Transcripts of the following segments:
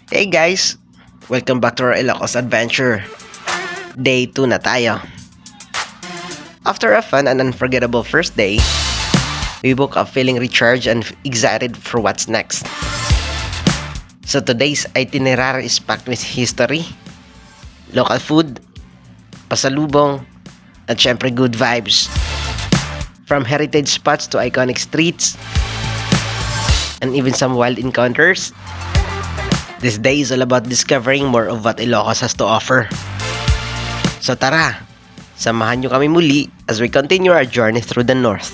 Hey guys! Welcome back to our Ilocos adventure. Day 2 na tayo. After a fun and unforgettable first day, we woke up feeling recharged and excited for what's next. So today's itinerary is packed with history, local food, pasalubong, at syempre good vibes. From heritage spots to iconic streets, and even some wild encounters, this day is all about discovering more of what Ilocos has to offer. So tara, samahan nyo kami muli as we continue our journey through the north.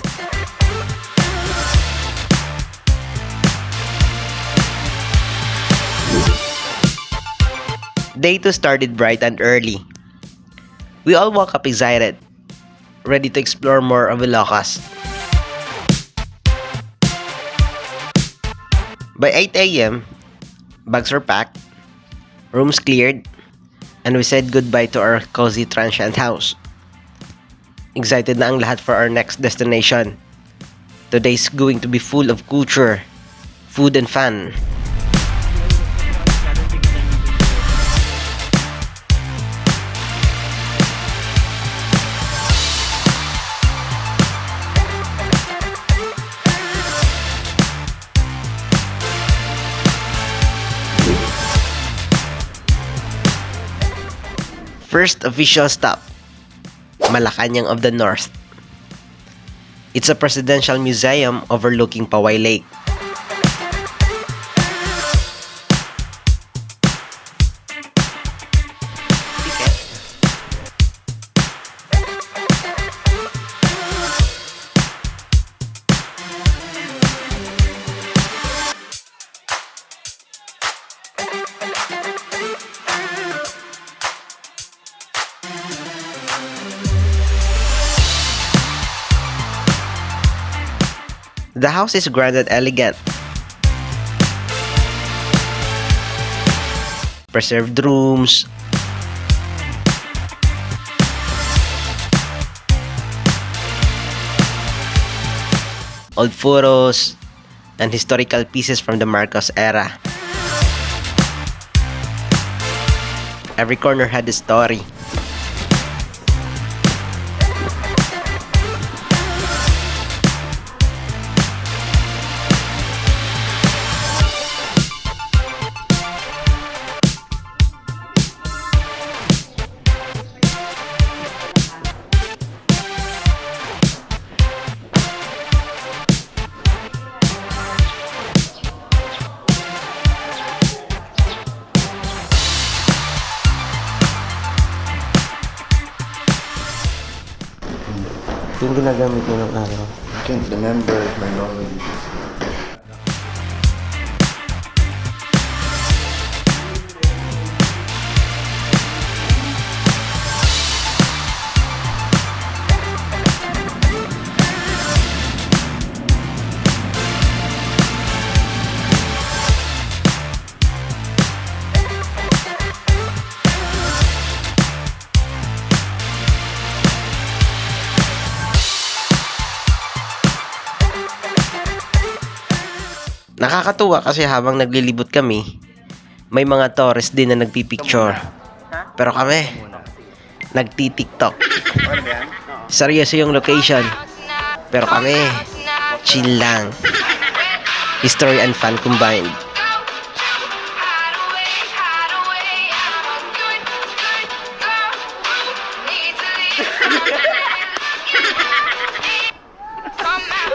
Day 2 started bright and early. We all woke up excited, ready to explore more of Ilocos. By 8 a.m., bags were packed, rooms cleared, and we said goodbye to our cozy transient house. Excited na ang lahat for our next destination. Today's going to be full of culture, food, and fun. First official stop, Malacañang of the North. It's a presidential museum overlooking Paway Lake. The house is grand and elegant. Preserved rooms, old photos, and historical pieces from the Marcos era. Every corner had a story. Yung ginagamit mo ng araw. I can't remember my normal dishes. Nakakatuwa kasi habang naglilibot kami, may mga tourist din na nagpipicture. Pero kami, nagti-tiktok. Seryoso yung location. Pero kami, chill lang. History and fun combined.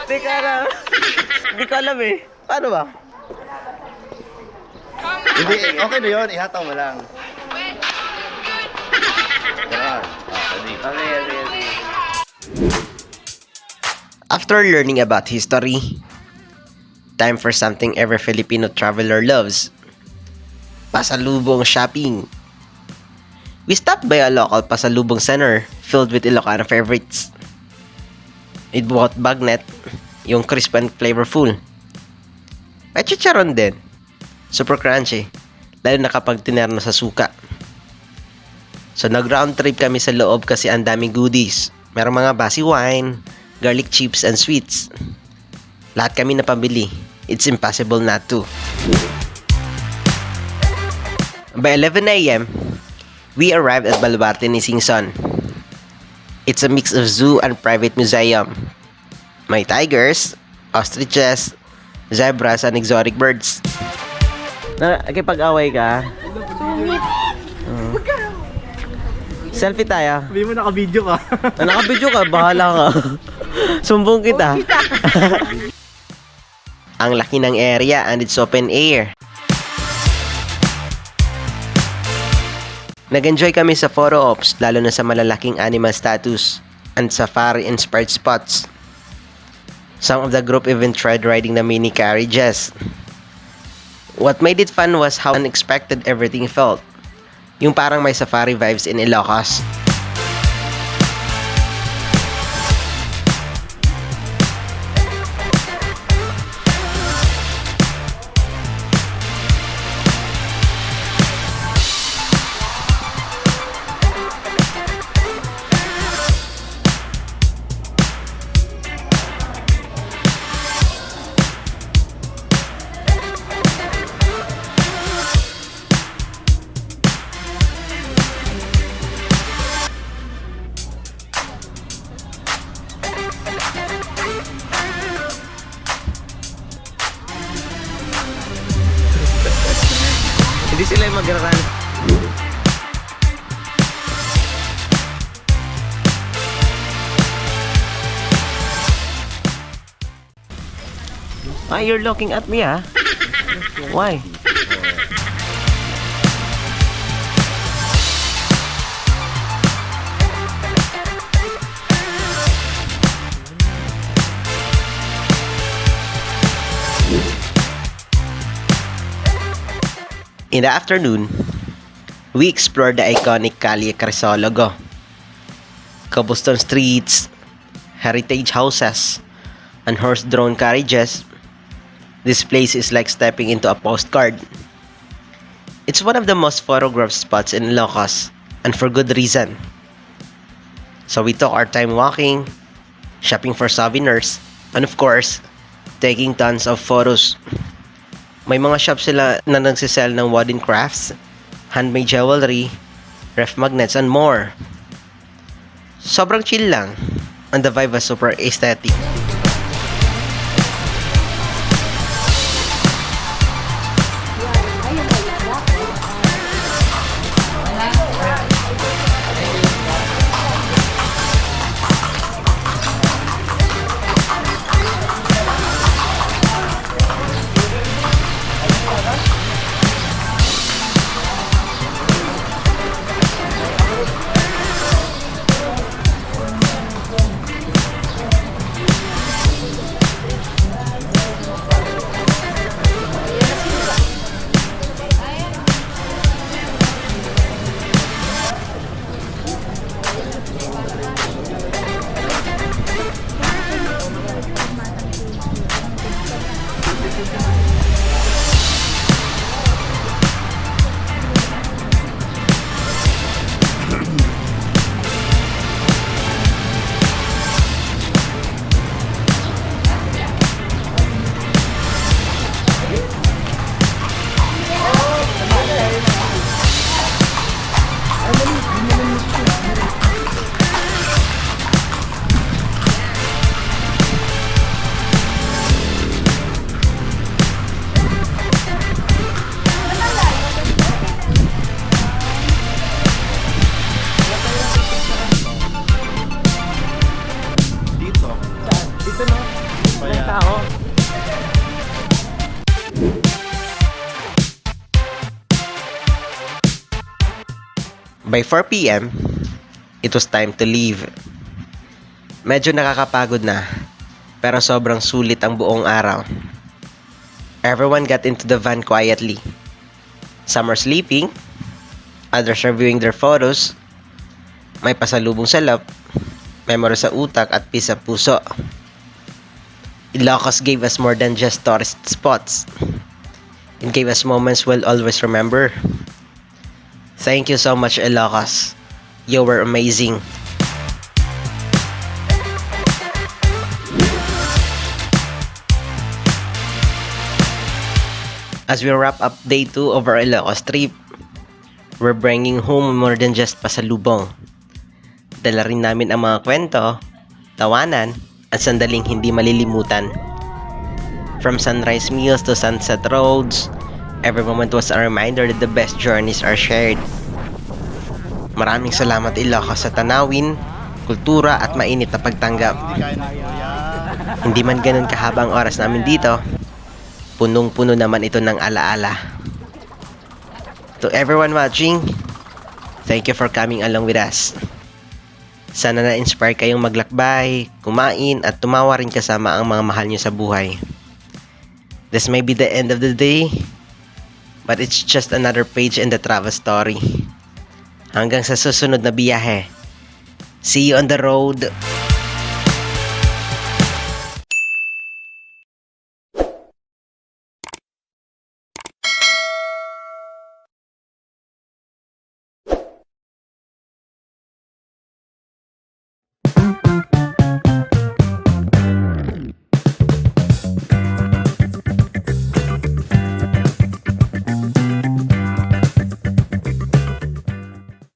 Teka lang. Hindi ko alam eh. Paano ba? Hindi, okay na yun. Ihataw mo lang. Ganun. Okay. After learning about history, time for something every Filipino traveler loves. Pasalubong shopping. We stopped by a local pasalubong center filled with Ilocano favorites. We bought bagnet, yung crisp and flavorful. May chicharon din. Super crunchy. Lalo na kapag tinerno sa suka. So nag-round trip kami sa loob kasi ang daming goodies. Merong mga basi wine, garlic chips, and sweets. Lahat kami napabili. It's impossible not to. By 11 a.m., we arrived at Baluarte ni Singson. It's a mix of zoo and private museum. May tigers, ostriches, zebras, and exotic birds. Nakikipag-away ka? Selfie tayo. Sabi mo naka-video ka. Naka-video ka, bahala ka. Sumbong kita. Ang laki ng area and it's open air. Nag-enjoy kami sa photo ops, lalo na sa malalaking animal statues and safari-inspired spots. Some of the group even tried riding the mini carriages. What made it fun was how unexpected everything felt. Yung parang may safari vibes in Ilocos. Hindi sila yung mag-run. You're looking at me, ah? Why? In the afternoon, we explored the iconic Calle Crisologo, cobblestone streets, heritage houses, and horse-drawn carriages. This place is like stepping into a postcard. It's one of the most photographed spots in Ilocos, and for good reason. So we took our time walking, shopping for souvenirs, and of course, taking tons of photos. May mga shops sila na nagsisell ng wooden crafts, handmade jewelry, ref magnets, and more. Sobrang chill lang, and the vibe was super aesthetic. By 4 p.m., it was time to leave. Medyo nakakapagod na, pero sobrang sulit ang buong araw. Everyone got into the van quietly. Some are sleeping, others are viewing their photos. May pasalubong sa lap, memory sa utak at peace sa puso. Ilocos gave us more than just tourist spots. It gave us moments we'll always remember. Thank you so much, Ilocos. You were amazing. As we wrap up day 2 of our Ilocos trip, We're bringing home more than just pasalubong. Dala rin namin ang mga kwento, tawanan, at sandaling hindi malilimutan. From sunrise meals to sunset roads, every moment was a reminder that the best journeys are shared. Maraming salamat Ilocos sa tanawin, kultura at mainit na pagtanggap. Hindi man ganun kahaba ang oras namin dito, punong-puno naman ito ng alaala. To everyone watching, thank you for coming along with us. Sana na-inspire kayong maglakbay, kumain at tumawa rin kasama ang mga mahal nyo sa buhay. This may be the end of the day, but it's just another page in the travel story. Hanggang sa susunod na biyahe. See you on the road!